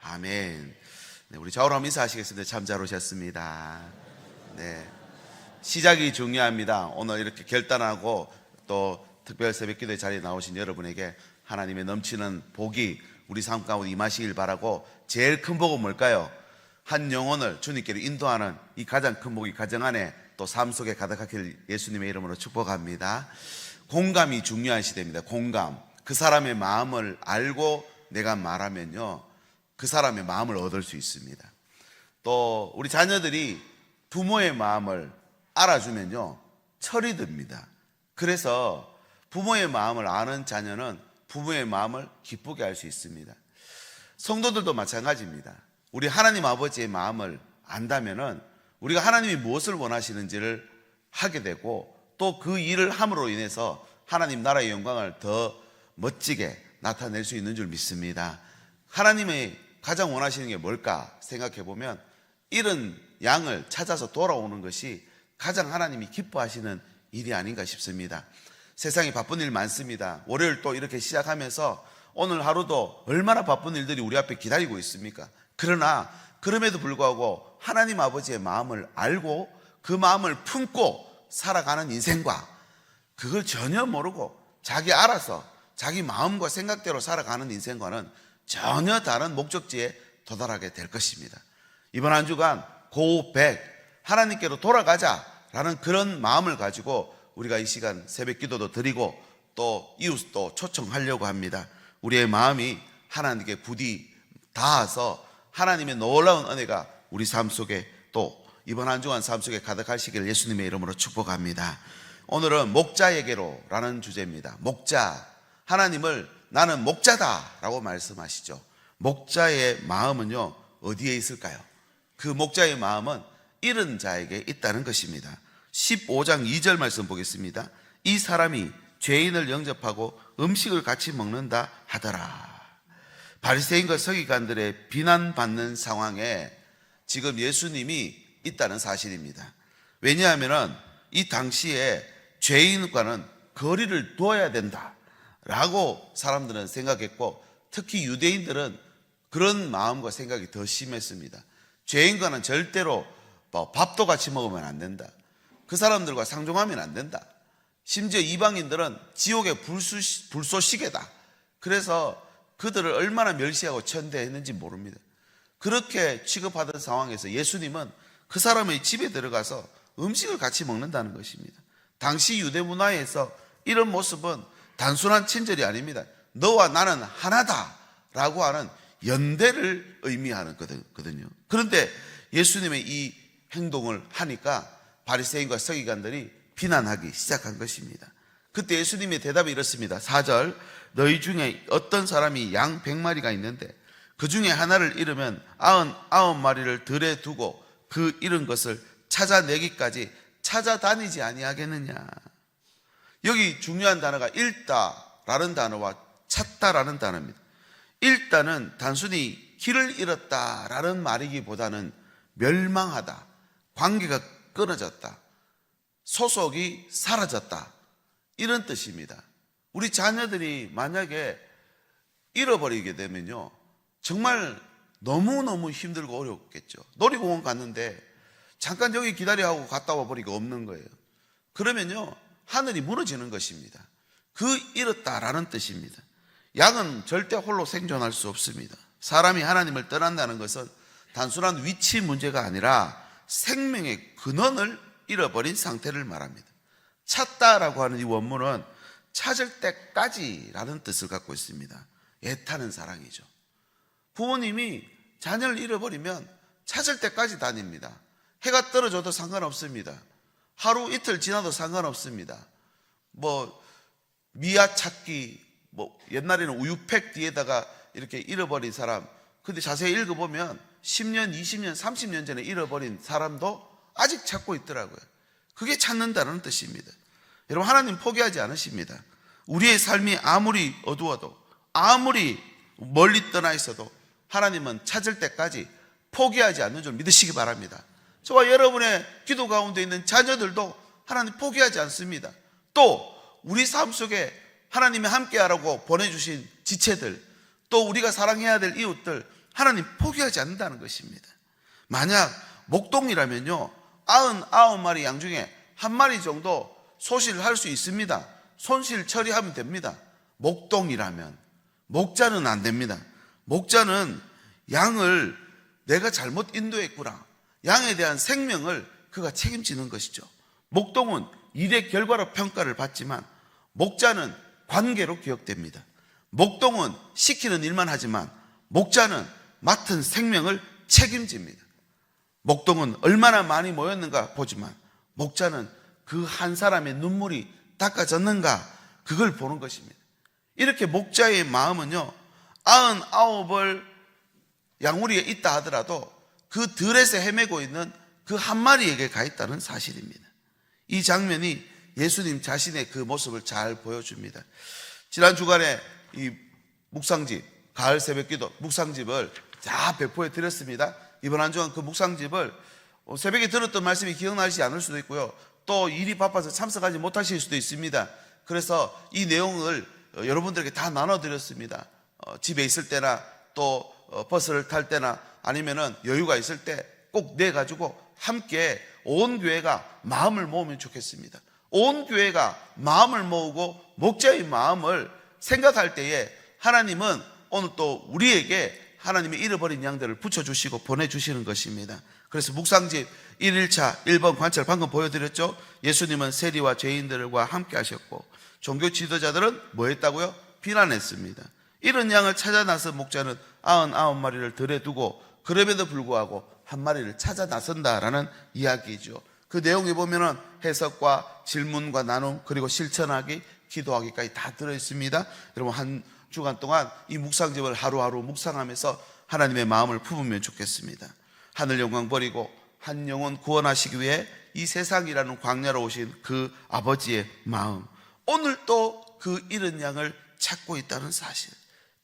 아멘. 네, 우리 좌우로 한번 인사하시겠습니다. 참 잘 오셨습니다. 네, 시작이 중요합니다. 오늘 이렇게 결단하고 또 특별 새벽 기도의 자리에 나오신 여러분에게 하나님의 넘치는 복이 우리 삶 가운데 임하시길 바라고, 제일 큰 복은 뭘까요? 한 영혼을 주님께로 인도하는 이 가장 큰 복이 가정 안에 또 삶 속에 가득하길 예수님의 이름으로 축복합니다. 공감이 중요한 시대입니다. 공감. 그 사람의 마음을 알고 내가 말하면요, 그 사람의 마음을 얻을 수 있습니다. 또 우리 자녀들이 부모의 마음을 알아주면요, 철이 듭니다. 그래서 부모의 마음을 아는 자녀는 부모의 마음을 기쁘게 할 수 있습니다. 성도들도 마찬가지입니다. 우리 하나님 아버지의 마음을 안다면은 우리가 하나님이 무엇을 원하시는지를 하게 되고, 또 그 일을 함으로 인해서 하나님 나라의 영광을 더 멋지게 나타낼 수 있는 줄 믿습니다. 하나님의 가장 원하시는 게 뭘까 생각해 보면, 잃은 양을 찾아서 돌아오는 것이 가장 하나님이 기뻐하시는 일이 아닌가 싶습니다. 세상에 바쁜 일 많습니다. 월요일 또 이렇게 시작하면서 오늘 하루도 얼마나 바쁜 일들이 우리 앞에 기다리고 있습니까? 그러나 그럼에도 불구하고 하나님 아버지의 마음을 알고 그 마음을 품고 살아가는 인생과, 그걸 전혀 모르고 자기 알아서 자기 마음과 생각대로 살아가는 인생과는 전혀 다른 목적지에 도달하게 될 것입니다. 이번 한 주간 고백, 하나님께로 돌아가자라는 그런 마음을 가지고 우리가 이 시간 새벽 기도도 드리고 또 이웃도 초청하려고 합니다. 우리의 마음이 하나님께 부디 닿아서 하나님의 놀라운 은혜가 우리 삶 속에, 또 이번 한 주간 삶 속에 가득하시기를 예수님의 이름으로 축복합니다. 오늘은 목자에게로 라는 주제입니다. 목자, 하나님을 나는 목자다 라고 말씀하시죠. 목자의 마음은요, 어디에 있을까요? 그 목자의 마음은 잃은 자에게 있다는 것입니다. 15장 2절 말씀 보겠습니다. 이 사람이 죄인을 영접하고 음식을 같이 먹는다 하더라. 바리새인과 서기관들의 비난받는 상황에 지금 예수님이 있다는 사실입니다. 왜냐하면 이 당시에 죄인과는 거리를 두어야 된다라고 사람들은 생각했고, 특히 유대인들은 그런 마음과 생각이 더 심했습니다. 죄인과는 절대로 밥도 같이 먹으면 안 된다. 그 사람들과 상종하면 안 된다. 심지어 이방인들은 지옥의 불쏘시개다. 그래서 그들을 얼마나 멸시하고 천대했는지 모릅니다. 그렇게 취급하던 상황에서 예수님은 그 사람의 집에 들어가서 음식을 같이 먹는다는 것입니다. 당시 유대 문화에서 이런 모습은 단순한 친절이 아닙니다. 너와 나는 하나다 라고 하는 연대를 의미하는 거거든요. 그런데 예수님의 이 행동을 하니까 바리새인과 서기관들이 비난하기 시작한 것입니다. 그때 예수님의 대답이 이렇습니다. 4절, 너희 중에 어떤 사람이 양 100마리가 있는데 그 중에 하나를 잃으면 99마리를 들에 두고 그 잃은 것을 찾아내기까지 찾아다니지 아니하겠느냐. 여기 중요한 단어가 잃다라는 단어와 찾다라는 단어입니다. 잃다는 단순히 길을 잃었다라는 말이기보다는 멸망하다, 관계가 끊어졌다, 소속이 사라졌다, 이런 뜻입니다. 우리 자녀들이 만약에 잃어버리게 되면요, 정말 너무너무 힘들고 어렵겠죠. 놀이공원 갔는데 잠깐 여기 기다려 하고 갔다 와버리기가 없는 거예요. 그러면요, 하늘이 무너지는 것입니다. 그 잃었다라는 뜻입니다. 양은 절대 홀로 생존할 수 없습니다. 사람이 하나님을 떠난다는 것은 단순한 위치 문제가 아니라 생명의 근원을 잃어버린 상태를 말합니다. 찾다라고 하는 이 원문은 찾을 때까지라는 뜻을 갖고 있습니다. 애타는 사랑이죠. 부모님이 자녀를 잃어버리면 찾을 때까지 다닙니다. 해가 떨어져도 상관없습니다. 하루 이틀 지나도 상관없습니다. 미아 찾기, 옛날에는 우유팩 뒤에다가 이렇게 잃어버린 사람, 근데 자세히 읽어보면 10년, 20년, 30년 전에 잃어버린 사람도 아직 찾고 있더라고요. 그게 찾는다는 뜻입니다. 여러분, 하나님 포기하지 않으십니다. 우리의 삶이 아무리 어두워도, 아무리 멀리 떠나 있어도 하나님은 찾을 때까지 포기하지 않는 줄 믿으시기 바랍니다. 저와 여러분의 기도 가운데 있는 자녀들도 하나님 포기하지 않습니다. 또 우리 삶 속에 하나님이 함께하라고 보내주신 지체들, 또 우리가 사랑해야 될 이웃들, 하나님 포기하지 않는다는 것입니다. 만약 목동이라면요, 99마리 양 중에 한 마리 정도 소실할 수 있습니다. 손실 처리하면 됩니다. 목동이라면. 목자는 안 됩니다. 목자는 양을 내가 잘못 인도했구나, 양에 대한 생명을 그가 책임지는 것이죠. 목동은 일의 결과로 평가를 받지만 목자는 관계로 기억됩니다. 목동은 시키는 일만 하지만 목자는 맡은 생명을 책임집니다. 목동은 얼마나 많이 모였는가 보지만 목자는 그 한 사람의 눈물이 닦아졌는가, 그걸 보는 것입니다. 이렇게 목자의 마음은요, 99을 양우리에 있다 하더라도 그 들에서 헤매고 있는 그 한 마리에게 가 있다는 사실입니다. 이 장면이 예수님 자신의 그 모습을 잘 보여줍니다. 지난 주간에 이 묵상집, 가을 새벽기도 묵상집을 다 배포해 드렸습니다. 이번 한 주간 그 묵상집을 새벽에 들었던 말씀이 기억나지 않을 수도 있고요, 또 일이 바빠서 참석하지 못하실 수도 있습니다. 그래서 이 내용을 여러분들에게 다 나눠드렸습니다. 집에 있을 때나 또 버스를 탈 때나 아니면은 여유가 있을 때 꼭 내가지고 함께 온 교회가 마음을 모으면 좋겠습니다. 온 교회가 마음을 모으고 목자의 마음을 생각할 때에 하나님은 오늘 또 우리에게 하나님의 잃어버린 양들을 붙여주시고 보내주시는 것입니다. 그래서 묵상집 1일차 1번 관찰 방금 보여드렸죠. 예수님은 세리와 죄인들과 함께 하셨고 종교 지도자들은 뭐 했다고요? 비난했습니다. 이런 양을 찾아 나선 목자는 99마리를 들에 두고 그럼에도 불구하고 한 마리를 찾아 나선다라는 이야기죠. 그 내용에 보면은 해석과 질문과 나눔, 그리고 실천하기, 기도하기까지 다 들어있습니다. 여러분 한 주간 동안 이 묵상집을 하루하루 묵상하면서 하나님의 마음을 품으면 좋겠습니다. 하늘 영광 버리고 한 영혼 구원하시기 위해 이 세상이라는 광야로 오신 그 아버지의 마음, 오늘 또 그 잃은 양을 찾고 있다는 사실,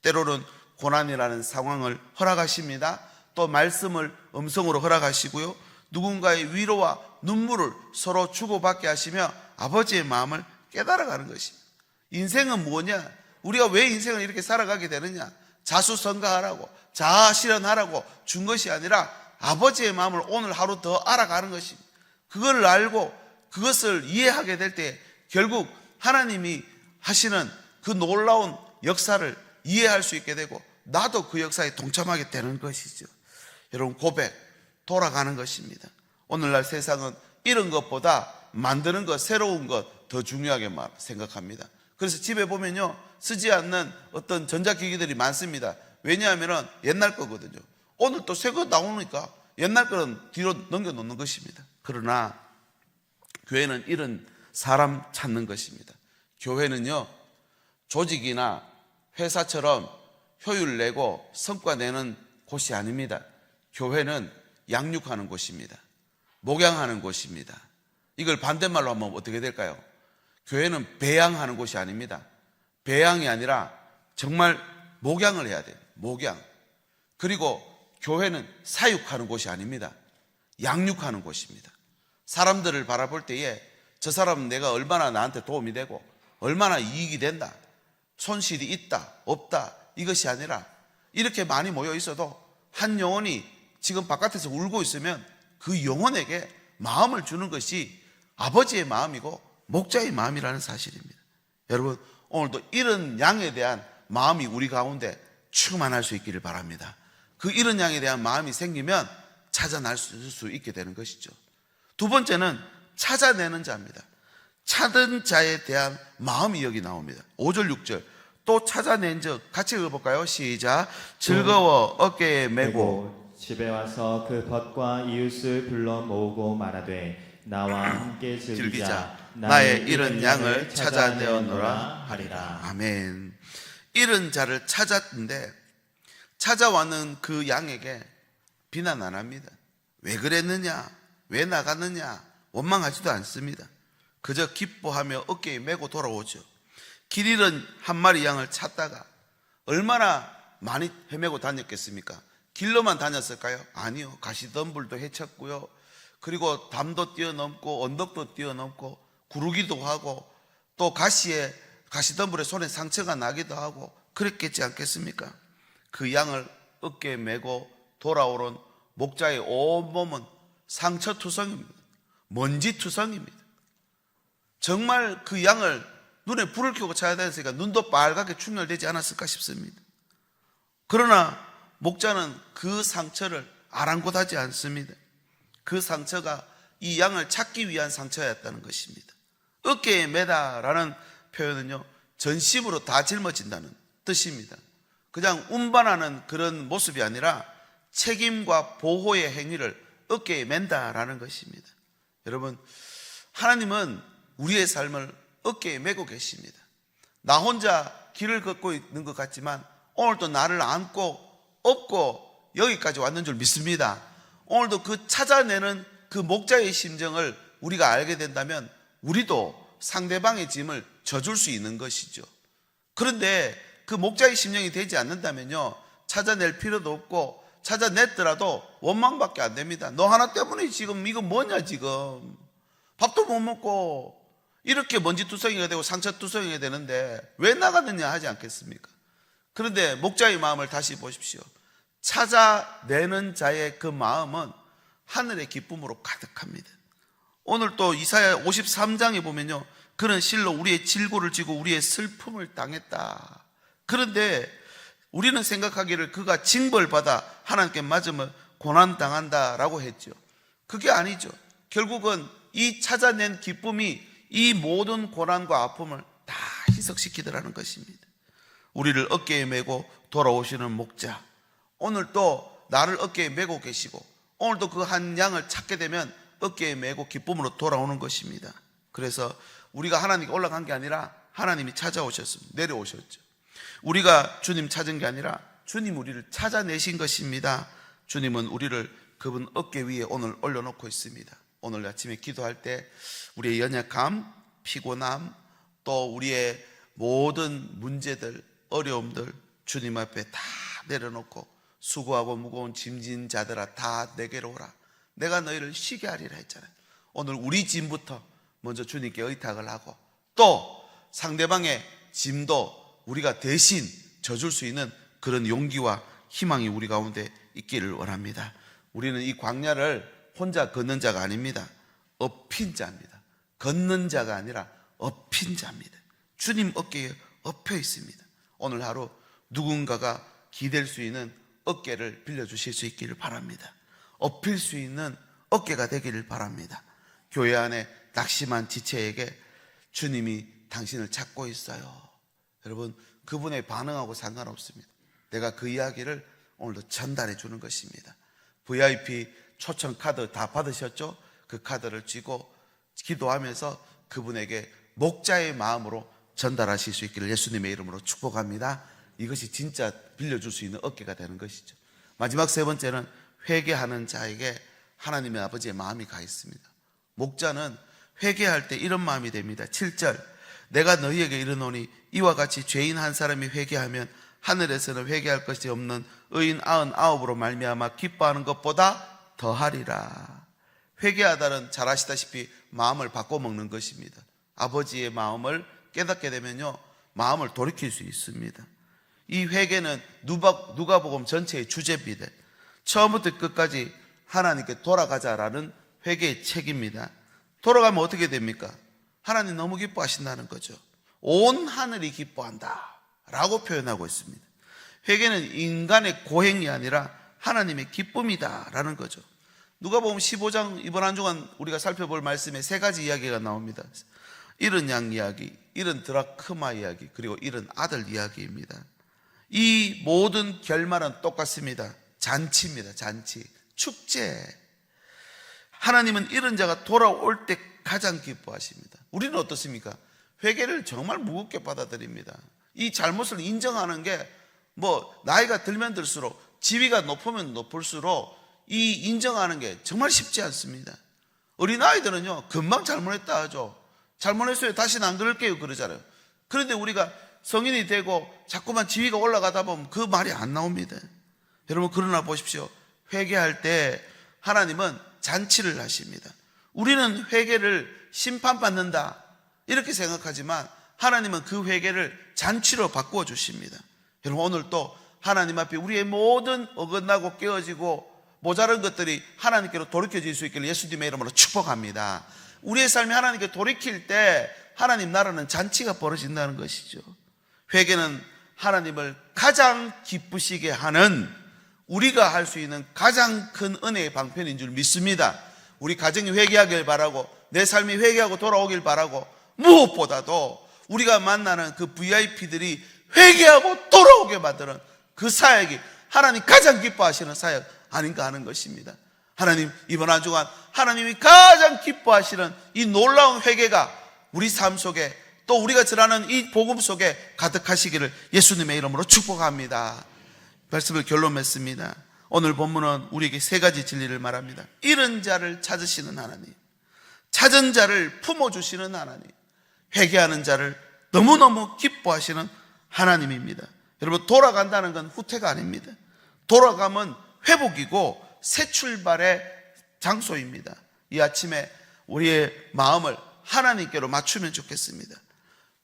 때로는 고난이라는 상황을 허락하십니다. 또 말씀을 음성으로 허락하시고요, 누군가의 위로와 눈물을 서로 주고받게 하시며 아버지의 마음을 깨달아가는 것입니다. 인생은 뭐냐? 우리가 왜 인생을 이렇게 살아가게 되느냐? 자수성가하라고, 자아실현하라고 준 것이 아니라 아버지의 마음을 오늘 하루 더 알아가는 것입니다. 그걸 알고 그것을 이해하게 될 때 결국 하나님이 하시는 그 놀라운 역사를 이해할 수 있게 되고 나도 그 역사에 동참하게 되는 것이죠. 여러분, 고백, 돌아가는 것입니다. 오늘날 세상은 이런 것보다 만드는 것, 새로운 것 더 중요하게 생각합니다. 그래서 집에 보면요, 쓰지 않는 어떤 전자기기들이 많습니다. 왜냐하면 옛날 거거든요. 오늘 또 새 거 나오니까 옛날 거는 뒤로 넘겨놓는 것입니다. 그러나 교회는 이런 사람 찾는 것입니다. 교회는요, 조직이나 회사처럼 효율 내고 성과 내는 곳이 아닙니다. 교회는 양육하는 곳입니다. 목양하는 곳입니다. 이걸 반대말로 하면 어떻게 될까요? 교회는 배양하는 곳이 아닙니다. 배양이 아니라 정말 목양을 해야 돼요. 목양. 그리고 교회는 사육하는 곳이 아닙니다. 양육하는 곳입니다. 사람들을 바라볼 때에 저 사람은 내가 얼마나 나한테 도움이 되고 얼마나 이익이 된다, 손실이 있다 없다, 이것이 아니라 이렇게 많이 모여 있어도 한 영혼이 지금 바깥에서 울고 있으면 그 영혼에게 마음을 주는 것이 아버지의 마음이고 목자의 마음이라는 사실입니다. 여러분, 오늘도 이런 양에 대한 마음이 우리 가운데 충만할 수 있기를 바랍니다. 그 이런 양에 대한 마음이 생기면 찾아낼 수 있게 되는 것이죠. 두 번째는 찾아내는 자입니다. 찾은 자에 대한 마음이 여기 나옵니다. 5절 6절 또 찾아낸 즉, 같이 읽어볼까요? 시작. 즐거워 어깨에 메고 집에 와서 그 벗과 이웃을 불러 모으고 말하되 나와 함께 즐기자. 나의 잃은 양을 찾아내었노라 하리라. 아멘. 잃은 자를 찾았는데 찾아왔는 그 양에게 비난 안 합니다. 왜 그랬느냐, 왜 나갔느냐 원망하지도 않습니다. 그저 기뻐하며 어깨에 메고 돌아오죠. 길 잃은 한 마리 양을 찾다가 얼마나 많이 헤매고 다녔겠습니까? 길로만 다녔을까요? 아니요. 가시덤불도 헤쳤고요, 그리고 담도 뛰어넘고 언덕도 뛰어넘고 구르기도 하고 또 가시덤불에 손에 상처가 나기도 하고 그랬겠지 않겠습니까? 그 양을 어깨에 메고 돌아오는 목자의 온몸은 상처투성입니다. 먼지투성입니다. 정말 그 양을 눈에 불을 켜고 쳐야 되니까 눈도 빨갛게 충혈되지 않았을까 싶습니다. 그러나 목자는 그 상처를 아랑곳하지 않습니다. 그 상처가 이 양을 찾기 위한 상처였다는 것입니다. 어깨에 매다라는 표현은요, 전심으로 다 짊어진다는 뜻입니다. 그냥 운반하는 그런 모습이 아니라 책임과 보호의 행위를 어깨에 맨다라는 것입니다. 여러분, 하나님은 우리의 삶을 어깨에 메고 계십니다. 나 혼자 길을 걷고 있는 것 같지만 오늘도 나를 안고 업고 여기까지 왔는 줄 믿습니다. 오늘도 그 찾아내는 그 목자의 심정을 우리가 알게 된다면 우리도 상대방의 짐을 져줄 수 있는 것이죠. 그런데 그 목자의 심정이 되지 않는다면요, 찾아낼 필요도 없고 찾아냈더라도 원망밖에 안 됩니다. 너 하나 때문에 지금 이거 뭐냐, 지금 밥도 못 먹고 이렇게 먼지투성이가 되고 상처투성이가 되는데 왜 나갔느냐 하지 않겠습니까? 그런데 목자의 마음을 다시 보십시오. 찾아내는 자의 그 마음은 하늘의 기쁨으로 가득합니다. 오늘 또 이사야 53장에 보면요, 그는 실로 우리의 질고를 지고 우리의 슬픔을 당했다. 그런데 우리는 생각하기를 그가 징벌받아 하나님께 맞으면 고난당한다라고 했죠. 그게 아니죠. 결국은 이 찾아낸 기쁨이 이 모든 고난과 아픔을 다 희석시키더라는 것입니다. 우리를 어깨에 메고 돌아오시는 목자, 오늘 또 나를 어깨에 메고 계시고 오늘도 그 한 양을 찾게 되면 어깨에 메고 기쁨으로 돌아오는 것입니다. 그래서 우리가 하나님께 올라간 게 아니라 하나님이 찾아오셨습니다. 내려오셨죠. 우리가 주님 찾은 게 아니라 주님 우리를 찾아내신 것입니다. 주님은 우리를 그분 어깨 위에 오늘 올려놓고 있습니다. 오늘 아침에 기도할 때 우리의 연약함, 피곤함, 또 우리의 모든 문제들, 어려움들 주님 앞에 다 내려놓고 수고하고 무거운 짐진 자들아 다 내게로 오라. 내가 너희를 쉬게 하리라 했잖아요. 오늘 우리 짐부터 먼저 주님께 의탁을 하고 또 상대방의 짐도 우리가 대신 져줄 수 있는 그런 용기와 희망이 우리 가운데 있기를 원합니다. 우리는 이 광야를 혼자 걷는 자가 아닙니다. 업힌 자입니다. 걷는 자가 아니라 업힌 자입니다. 주님 어깨에 엎혀 있습니다. 오늘 하루 누군가가 기댈 수 있는 어깨를 빌려주실 수 있기를 바랍니다. 엎힐 수 있는 어깨가 되기를 바랍니다. 교회 안에 낙심한 지체에게 주님이 당신을 찾고 있어요. 여러분, 그분의 반응하고 상관없습니다. 내가 그 이야기를 오늘도 전달해 주는 것입니다. VIP 초청 카드 다 받으셨죠? 그 카드를 쥐고 기도하면서 그분에게 목자의 마음으로 전달하실 수 있기를 예수님의 이름으로 축복합니다. 이것이 진짜 빌려줄 수 있는 어깨가 되는 것이죠. 마지막 세 번째는 회개하는 자에게 하나님의 아버지의 마음이 가 있습니다. 목자는 회개할 때 이런 마음이 됩니다. 7절, 내가 너희에게 이르노니 이와 같이 죄인 한 사람이 회개하면 하늘에서는 회개할 것이 없는 의인 99으로 말미암아 기뻐하는 것보다 더하리라. 회개하다는 잘 아시다시피 마음을 바꿔먹는 것입니다. 아버지의 마음을 깨닫게 되면요, 마음을 돌이킬 수 있습니다. 이 회개는 누가복음 전체의 주제입니다. 처음부터 끝까지 하나님께 돌아가자라는 회개의 책입니다. 돌아가면 어떻게 됩니까? 하나님 너무 기뻐하신다는 거죠. 온 하늘이 기뻐한다 라고 표현하고 있습니다. 회개는 인간의 고행이 아니라 하나님의 기쁨이다 라는 거죠. 누가복음 15장 이번 한 주간 우리가 살펴볼 말씀에 세 가지 이야기가 나옵니다. 잃은 양 이야기, 잃은 드라크마 이야기, 그리고 잃은 아들 이야기입니다. 이 모든 결말은 똑같습니다. 잔치입니다. 잔치, 축제. 하나님은 잃은 자가 돌아올 때 가장 기뻐하십니다. 우리는 어떻습니까? 회개를 정말 무겁게 받아들입니다. 이 잘못을 인정하는 게 나이가 들면 들수록, 지위가 높으면 높을수록 이 인정하는 게 정말 쉽지 않습니다. 어린아이들은요, 금방 잘못했다 하죠. 잘못했어요, 다시는 안 그럴게요 그러잖아요. 그런데 우리가 성인이 되고 자꾸만 지위가 올라가다 보면 그 말이 안 나옵니다. 여러분, 그러나 보십시오. 회개할 때 하나님은 잔치를 하십니다. 우리는 회개를 심판받는다 이렇게 생각하지만 하나님은 그 회개를 잔치로 바꾸어 주십니다. 여러분, 오늘 또 하나님 앞에 우리의 모든 어긋나고 깨어지고 모자란 것들이 하나님께로 돌이켜질 수 있기를 예수님의 이름으로 축복합니다. 우리의 삶이 하나님께 돌이킬 때 하나님 나라는 잔치가 벌어진다는 것이죠. 회개는 하나님을 가장 기쁘시게 하는, 우리가 할 수 있는 가장 큰 은혜의 방편인 줄 믿습니다. 우리 가정이 회개하길 바라고, 내 삶이 회개하고 돌아오길 바라고, 무엇보다도 우리가 만나는 그 VIP들이 회개하고 돌아오게 만드는 그 사역이 하나님 가장 기뻐하시는 사역 아닌가 하는 것입니다. 하나님, 이번 한 주간 하나님이 가장 기뻐하시는 이 놀라운 회개가 우리 삶 속에, 또 우리가 전하는 이 복음 속에 가득하시기를 예수님의 이름으로 축복합니다. 말씀을 결론 맺습니다. 오늘 본문은 우리에게 세 가지 진리를 말합니다. 잃은 자를 찾으시는 하나님, 찾은 자를 품어주시는 하나님, 회개하는 자를 너무너무 기뻐하시는 하나님입니다. 여러분, 돌아간다는 건 후퇴가 아닙니다. 돌아가면 회복이고 새 출발의 장소입니다. 이 아침에 우리의 마음을 하나님께로 맞추면 좋겠습니다.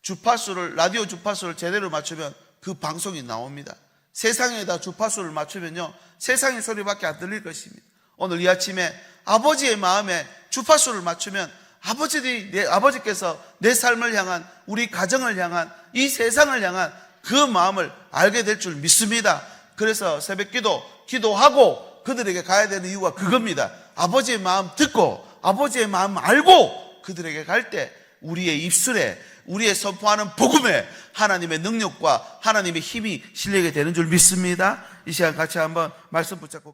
주파수를, 라디오 주파수를 제대로 맞추면 그 방송이 나옵니다. 세상에다 주파수를 맞추면요, 세상의 소리밖에 안 들릴 것입니다. 오늘 이 아침에 아버지의 마음에 주파수를 맞추면 아버지께서 내 삶을 향한, 우리 가정을 향한, 이 세상을 향한 그 마음을 알게 될 줄 믿습니다. 그래서 새벽 기도하고 그들에게 가야 되는 이유가 그겁니다. 아버지의 마음 듣고 아버지의 마음 알고 그들에게 갈 때 우리의 입술에, 우리의 선포하는 복음에 하나님의 능력과 하나님의 힘이 실리게 되는 줄 믿습니다. 이 시간 같이 한번 말씀 붙잡고